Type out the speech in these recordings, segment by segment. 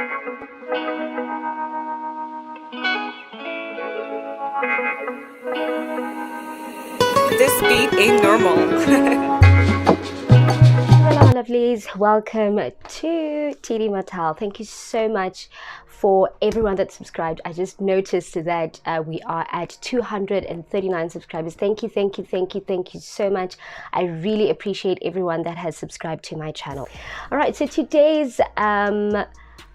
This beat ain't normal. Hello, my lovelies. Welcome to TD Matal. Thank you so much for everyone that subscribed. I just noticed that we are at 239 subscribers. Thank you so much. I really appreciate everyone that has subscribed to my channel. All right, so today's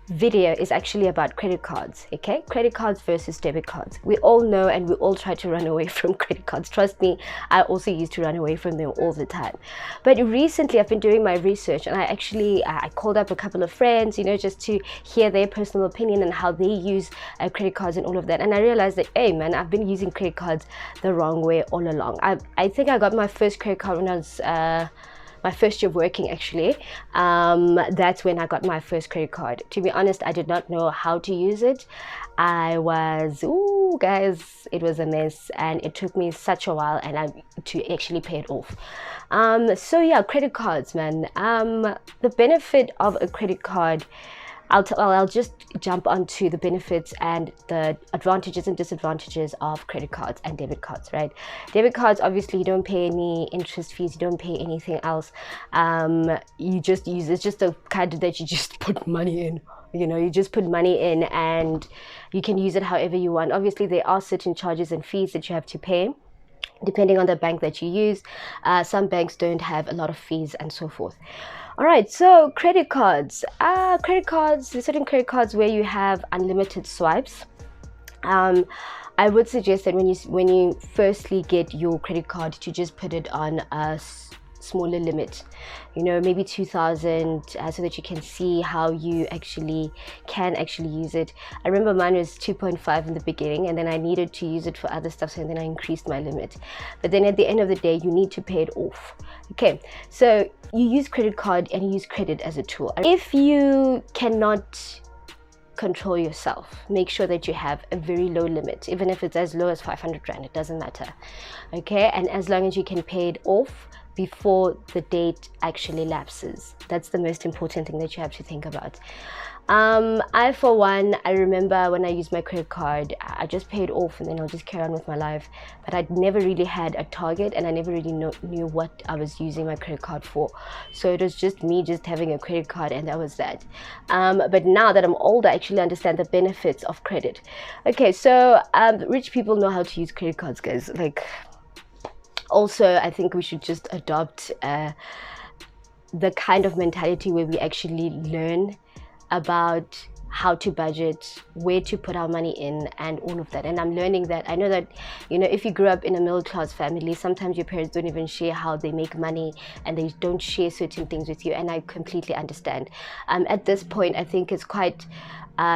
video is actually about credit cards. Okay, credit cards versus debit cards. We all know and we all try to run away from credit cards. Trust me, I also used to run away from them all the time. But recently I've been doing my research, and I actually I called up a couple of friends, you know, just to hear their personal opinion and how they use credit cards and all of that. And I realized that, hey man, I've been using credit cards the wrong way all along. I think I got my first credit card when I was my first year of working, actually. That's when I got my first credit card. To be honest, I did not know how to use it. I was, guys, it was a mess, and it took me such a while to actually pay it off. So yeah, credit cards, man. The benefit of a credit card, I'll just jump onto the benefits and the advantages and disadvantages of credit cards and debit cards, right? Debit cards, obviously, you don't pay any interest fees, you don't pay anything else. You just use, it's just a card that you just put money in. You know, you just put money in and you can use it however you want. Obviously, there are certain charges and fees that you have to pay depending on the bank that you use. Some banks don't have a lot of fees and so forth. All right, so credit cards. There's certain credit cards where you have unlimited swipes. I would suggest that when you firstly get your credit card, to just put it on a smaller limit, you know, maybe 2,000, so that you can see how you can actually use it. I remember mine was 2.5 in the beginning, and then I needed to use it for other stuff, so then I increased my limit. But then at the end of the day, you need to pay it off. Okay, so you use credit card and you use credit as a tool. If you cannot control yourself, make sure that you have a very low limit, even if it's as low as 500 rand, it doesn't matter. Okay, and as long as you can pay it off before the date actually lapses. That's the most important thing that you have to think about. I, for one, I remember when I used my credit card, I just paid off and then I'll just carry on with my life. But I never really had a target, and I never really knew what I was using my credit card for. So it was just me just having a credit card, and that was that. But now that I'm older, I actually understand the benefits of credit. Okay, so rich people know how to use credit cards, guys. Like, also, I think we should just adopt the kind of mentality where we actually learn about how to budget, where to put our money in, and all of that. And I'm learning that. I know that, you know, if you grew up in a middle class family, sometimes your parents don't even share how they make money, and they don't share certain things with you, and I completely understand. At this point, I think it's quite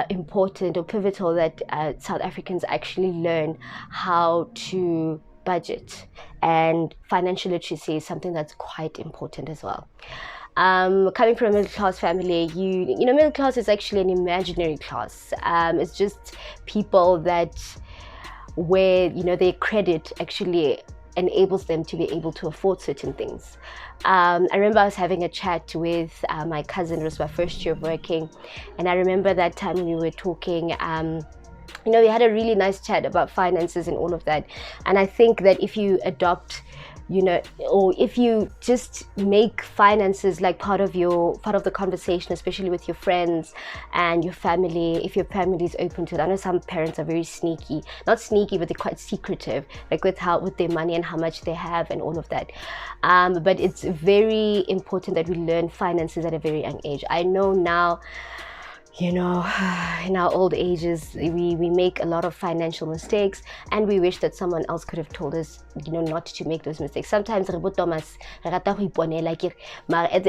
important or pivotal that South Africans actually learn how to budget, and financial literacy is something that's quite important as well. Coming from a middle class family, you know, middle class is actually an imaginary class. It's just people that where, you know, their credit actually enables them to be able to afford certain things. I remember I was having a chat with my cousin. It was my first year of working, and I remember that time we were talking. You know, we had a really nice chat about finances and all of that. And I think that if you adopt, you know, or if you just make finances like part of the conversation, especially with your friends and your family, if your family is open to it. I know some parents are very sneaky, not sneaky, but they're quite secretive, like with their money and how much they have and all of that. But it's very important that we learn finances at a very young age. I know now, you know, in our old ages, we make a lot of financial mistakes, and we wish that someone else could have told us, you know, not to make those mistakes. Sometimes, but at the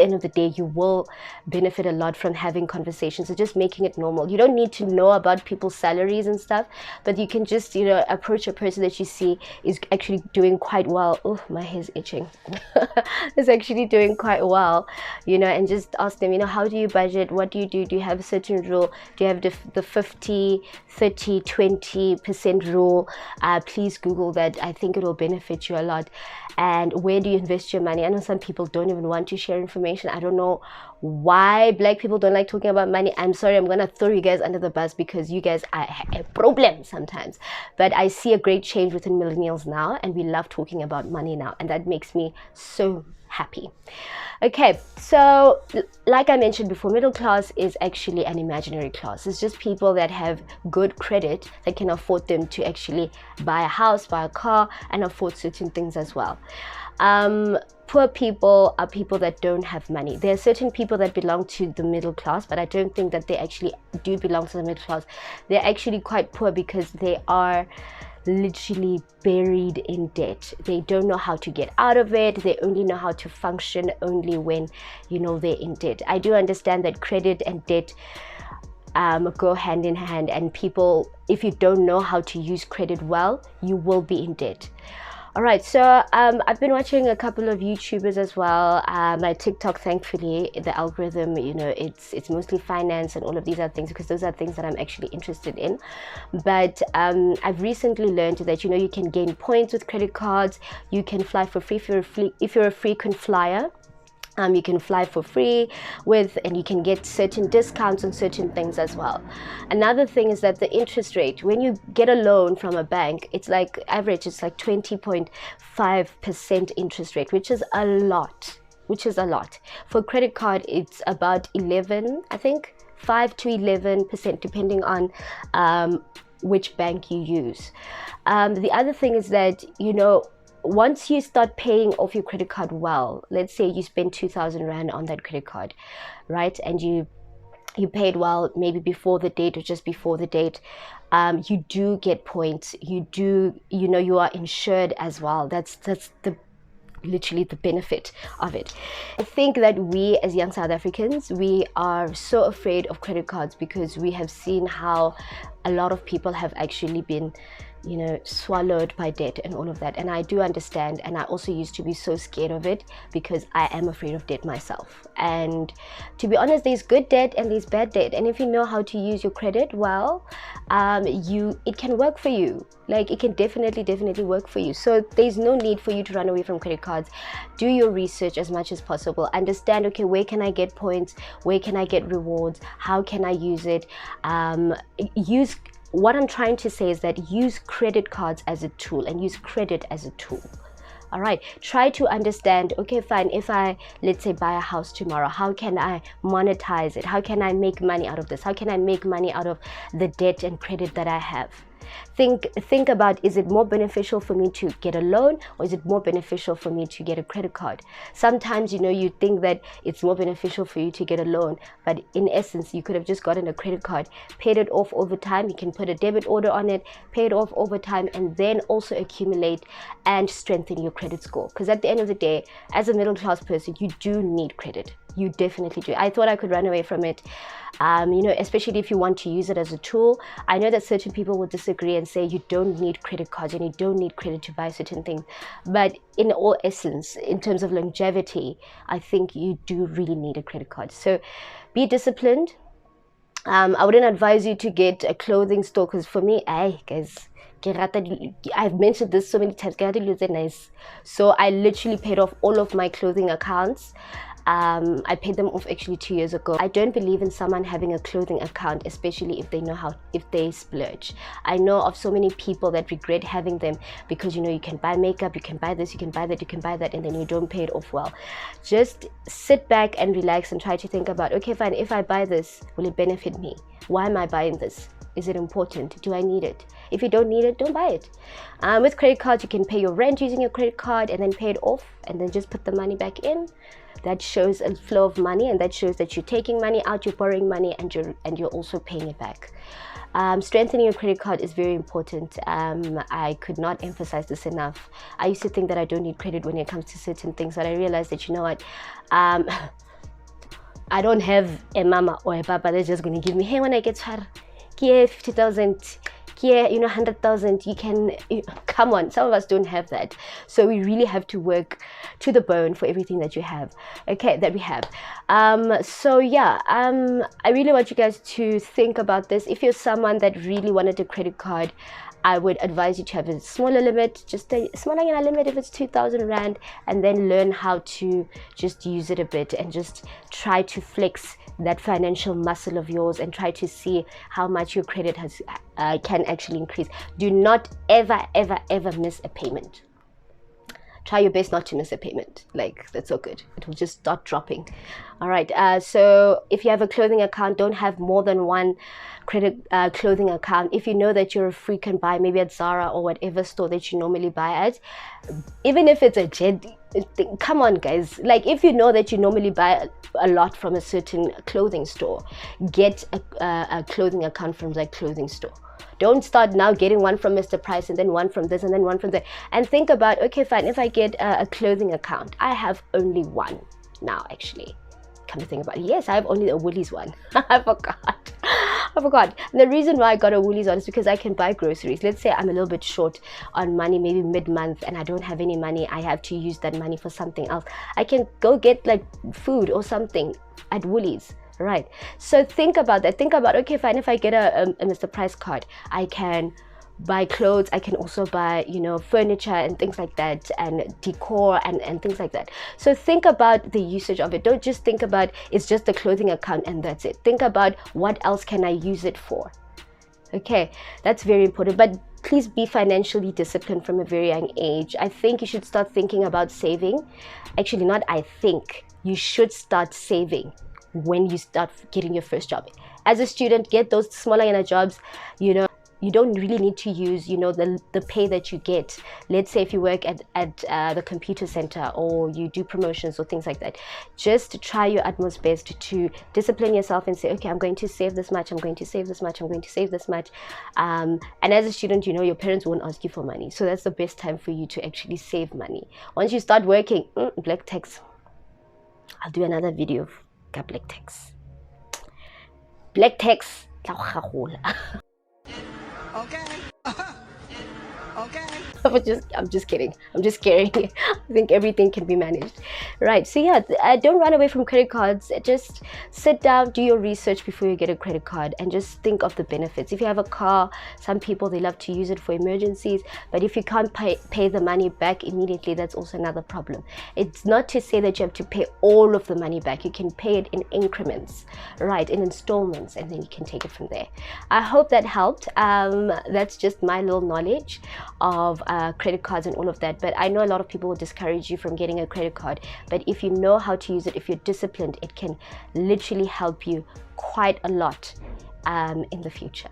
end of the day, you will benefit a lot from having conversations. So just making it normal. You don't need to know about people's salaries and stuff, but you can just, you know, approach a person that you see is actually doing quite well. Oh, my hair's itching. Is actually doing quite well, you know, and just ask them, you know, how do you budget? What do you do? Do you have a certain 10% rule? Do you have the 50, 30, 20% rule? Please Google that. I think it will benefit you a lot. And where do you invest your money? I know some people don't even want to share information. I don't know why black people don't like talking about money. I'm sorry, I'm gonna throw you guys under the bus because you guys are a problem sometimes. But I see a great change within millennials now, and we love talking about money now, and that makes me so happy. Okay, so like I mentioned before, middle class is actually an imaginary class. It's just people that have good credit that can afford them to actually buy a house, buy a car, and afford certain things as well. Poor people are people that don't have money. There are certain people that belong to the middle class, but I don't think that they actually do belong to the middle class. They're actually quite poor because they are literally buried in debt. They don't know how to get out of it. They only know how to function only when, you know, they're in debt. I do understand that credit and debt go hand in hand, and people, if you don't know how to use credit well, you will be in debt. All right, so I've been watching a couple of YouTubers as well. My TikTok, thankfully, the algorithm, you know, it's mostly finance and all of these other things, because those are things that I'm actually interested in. But I've recently learned that, you know, you can gain points with credit cards. You can fly for free if you're a frequent flyer. You can fly for free with, and you can get certain discounts on certain things as well. Another thing is that the interest rate, when you get a loan from a bank, it's like average, it's like 20.5% interest rate, which is a lot. For credit card, it's about 11, I think, 5 to 11%, depending on which bank you use. The other thing is that, you know, once you start paying off your credit card well, let's say you spend 2,000 Rand on that credit card, right? And you paid well, maybe before the date or just before the date, you do get points. You know, you are insured as well. That's literally the benefit of it. I think that we as young South Africans, we are so afraid of credit cards because we have seen how a lot of people have actually been, you know, swallowed by debt and all of that. And I do understand, and I also used to be so scared of it because I am afraid of debt myself. And to be honest, there's good debt and there's bad debt, and if you know how to use your credit well, it can work for you. Like, it can definitely work for you. So there's no need for you to run away from credit cards. Do your research as much as possible. Understand, okay, where can I get points? Where can I get rewards? How can I use it? What I'm trying to say is that use credit cards as a tool, and use credit as a tool. All right, try to understand, okay, fine, if I, let's say, buy a house tomorrow, how can I monetize it? How can I make money out of this? How can I make money out of the debt and credit that I have? Think about, is it more beneficial for me to get a loan, or is it more beneficial for me to get a credit card? Sometimes, you know, you think that it's more beneficial for you to get a loan, but in essence, you could have just gotten a credit card, paid it off over time. You can put a debit order on it, pay it off over time, and then also accumulate and strengthen your credit score. Because at the end of the day, as a middle class person, you do need credit. You definitely do. I thought I could run away from it, you know, especially if you want to use it as a tool. I know that certain people will disagree and say you don't need credit cards and you don't need credit to buy certain things. But in all essence, in terms of longevity, I think you do really need a credit card. So be disciplined. I wouldn't advise you to get a clothing store, because for me, guys, I've mentioned this so many times, nice. So I literally paid off all of my clothing accounts. I paid them off actually 2 years ago. I don't believe in someone having a clothing account, especially if they splurge. I know of so many people that regret having them because, you know, you can buy makeup, you can buy this, you can buy that, you can buy that, and then you don't pay it off well. Just sit back and relax and try to think about, okay, fine, if I buy this, will it benefit me? Why am I buying this? Is it important? Do I need it? If you don't need it, don't buy it. With credit cards, you can pay your rent using your credit card and then pay it off and then just put the money back in. That shows a flow of money, and that shows that you're taking money out, you're borrowing money, and you're also paying it back. Strengthening your credit card is very important. I could not emphasize this enough. I used to think that I don't need credit when it comes to certain things, but I realized that, you know what, I don't have a mama or a papa that's just going to give me, hey, when I get her, give 50,000, yeah, 100,000, come on, some of us don't have that. So we really have to work to the bone for everything that you have, okay, that we have. So yeah, I really want you guys to think about this. If you're someone that really wanted a credit card, I would advise you to have a smaller limit, just a smaller limit if it's 2,000 Rand, and then learn how to just use it a bit and just try to flex that financial muscle of yours and try to see how much your credit can actually increase. Do not ever miss a payment. Try your best not to miss a payment. Like, that's so good. It will just start dropping. All right. So if you have a clothing account, don't have more than one clothing account. If you know that you're a frequent buyer, maybe at Zara or whatever store that you normally buy at, even if it's a Jed, come on guys, like if you know that you normally buy a lot from a certain clothing store, get a clothing account from that clothing store. Don't start now getting one from Mr. Price and then one from this and then one from that, and think about, okay fine, if I get a clothing account, I have only one now. Actually, come to think about it, yes, I have only a Woolies one. I forgot. And the reason why I got a Woolies one is because I can buy groceries. Let's say I'm a little bit short on money, maybe mid-month, and I don't have any money. I have to use that money for something else. I can go get like food or something at Woolies. Right, so think about that. Think about, okay fine, if I get a Mr. Price card, I can buy clothes, I can also buy furniture and things like that, and decor and things like that. So think about the usage of it. Don't just think about it's just a clothing account and that's it. Think about what else can I use it for. Okay, that's very important. But please be financially disciplined from a very young age. I think you should start thinking about saving. Actually, not I think, you should start saving when you start getting your first job. As a student, get those smaller jobs. You don't really need to use the pay that you get. Let's say if you work at the computer center, or you do promotions or things like that, just try your utmost best to discipline yourself and say, okay, I'm going to save this much, I'm going to save this much, I'm going to save this much. And as a student, your parents won't ask you for money, so that's the best time for you to actually save money. Once you start working, black tax, I'll do another video of black tax. Black tax. Okay. Okay. I'm just kidding. I'm just kidding. I think everything can be managed. Right. So yeah, don't run away from credit cards. Just sit down, do your research before you get a credit card, and just think of the benefits. If you have a car, some people, they love to use it for emergencies, but if you can't pay the money back immediately, that's also another problem. It's not to say that you have to pay all of the money back. You can pay it in increments, right, in installments, and then you can take it from there. I hope that helped. That's just my little knowledge of credit cards and all of that. But I know a lot of people will discourage you from getting a credit card, but if you know how to use it, if you're disciplined, it can literally help you quite a lot in the future.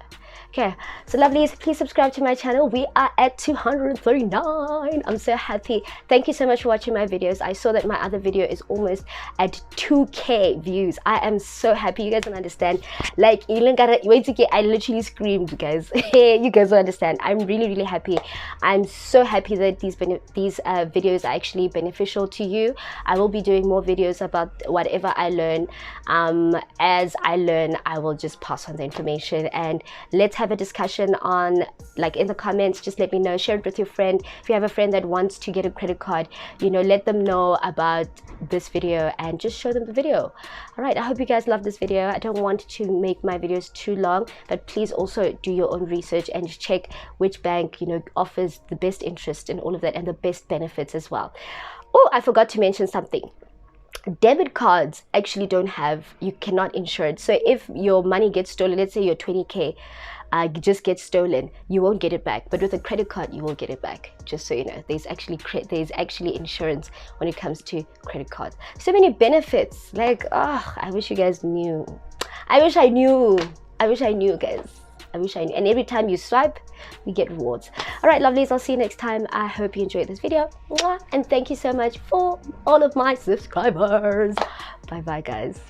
Okay, so lovelies, please subscribe to my channel. We are at 239. I'm so happy. Thank you so much for watching my videos. I saw that my other video is almost at 2K views. I am so happy. You guys don't understand. Like, I literally screamed, guys. You guys don't understand. I'm really happy. I'm so happy that these videos are actually beneficial to you. I will be doing more videos about whatever I learn. As I learn, I will just pass on the information, and let's have a discussion on, like, in the comments. Just let me know, share it with your friend. If you have a friend that wants to get a credit card, let them know about this video and just show them the video. All right, I hope you guys love this video. I don't want to make my videos too long, but please also do your own research and check which bank offers the best interest and all of that, and the best benefits as well. Oh, I forgot to mention something. Debit cards actually you cannot insure it. So if your money gets stolen, let's say your 20K just gets stolen, you won't get it back. But with a credit card, you will get it back. Just so you know, there's actually insurance when it comes to credit cards. So many benefits. Like, I wish you guys knew. I wish I knew, guys. I wish I knew. And every time you swipe, you get rewards. All right, lovelies, I'll see you next time. I hope you enjoyed this video. And thank you so much for all of my subscribers. Bye bye, guys.